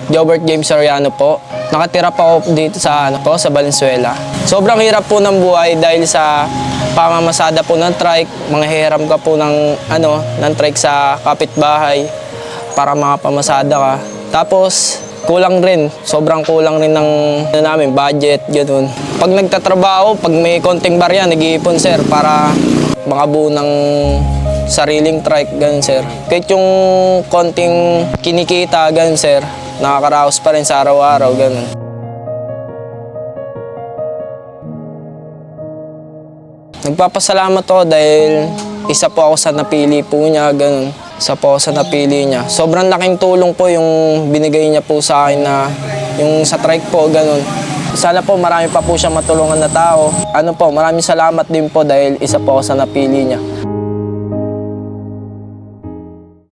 Jobert James Soriano po. Nakatira pa ako dito sa, sa Valenzuela. Sobrang hirap po ng buhay dahil sa pamamasada po ng trike. Manghihiram ka po ng trike sa kapitbahay para makapamasada ka. Tapos, kulang rin. Sobrang kulang rin ng namin, budget, gano'n. Pag nagtatrabaho, pag may konting barya, nag-iipon, sir, para makabuo ng sariling trike, gano'n, sir. Kahit yung konting kinikita, gano'n, sir, nakakaraos pa rin sa araw-araw, gano'n. Nagpapasalamat ako dahil isa po ako sa napili po niya, gano'n. Isa po ako sa napili niya. Sobrang laking tulong po yung binigay niya po sa akin na yung sa trike po, gano'n. Sana po marami pa po siya matulungan na tao. Maraming salamat din po dahil isa po ako sa napili niya.